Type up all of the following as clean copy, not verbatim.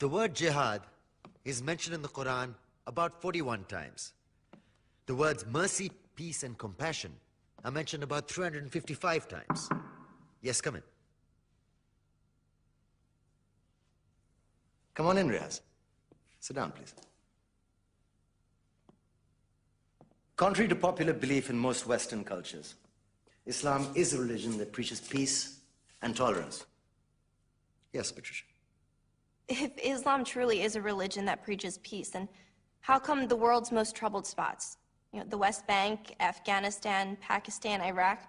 The word jihad is mentioned in the Quran about 41 times. The words mercy, peace, and compassion are mentioned about 355 times. Yes, come in. Come on in, Riaz. Sit down, please. Contrary to popular belief in most Western cultures, Islam is a religion that preaches peace and tolerance. Yes, Patricia. If Islam truly is a religion that preaches peace, then how come the world's most troubled spots, the West Bank, Afghanistan, Pakistan, Iraq,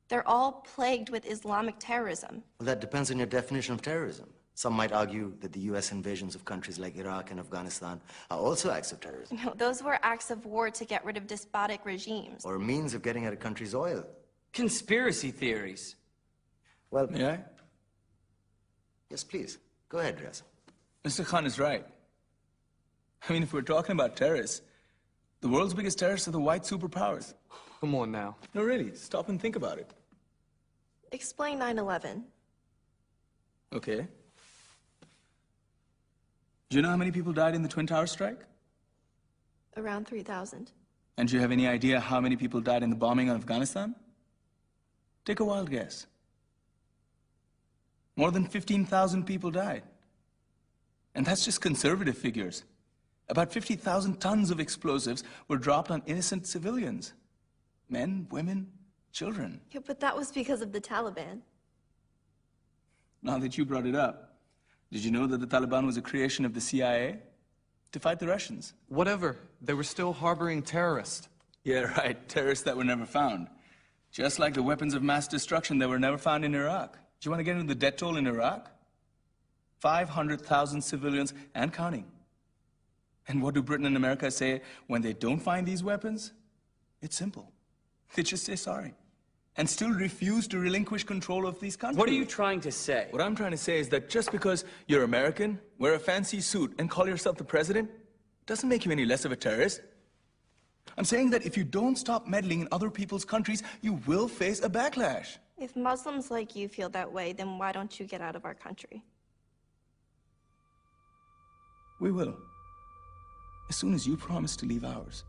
they're all plagued with Islamic terrorism? Well, that depends on your definition of terrorism. Some might argue that the U.S. invasions of countries like Iraq and Afghanistan are also acts of terrorism. No, those were acts of war to get rid of despotic regimes. Or a means of getting at a country's oil. Conspiracy theories. Well, May I? Yes, please. Go ahead, Riaz. Mr. Khan is right. I mean, if we're talking about terrorists, the world's biggest terrorists are the white superpowers. Come on now. No, really, stop and think about it. Explain 9/11. Okay. Do you know how many people died in the Twin Towers strike? Around 3,000. And do you have any idea how many people died in the bombing of Afghanistan? Take a wild guess. More than 15,000 people died. And that's just conservative figures. About 50,000 tons of explosives were dropped on innocent civilians. Men, women, children. Yeah, but that was because of the Taliban. Now that you brought it up, did you know that the Taliban was a creation of the CIA to fight the Russians? Whatever. They were still harboring terrorists. Yeah, right. Terrorists that were never found. Just like the weapons of mass destruction that were never found in Iraq. Do you want to get into the death toll in Iraq? 500,000 civilians and counting. And what do Britain and America say when they don't find these weapons? It's simple. They just say sorry. And still refuse to relinquish control of these countries. What are you trying to say? What I'm trying to say is that just because you're American, wear a fancy suit, and call yourself the president, doesn't make you any less of a terrorist. I'm saying that if you don't stop meddling in other people's countries, you will face a backlash. If Muslims like you feel that way, then why don't you get out of our country? We will. As soon as you promise to leave ours.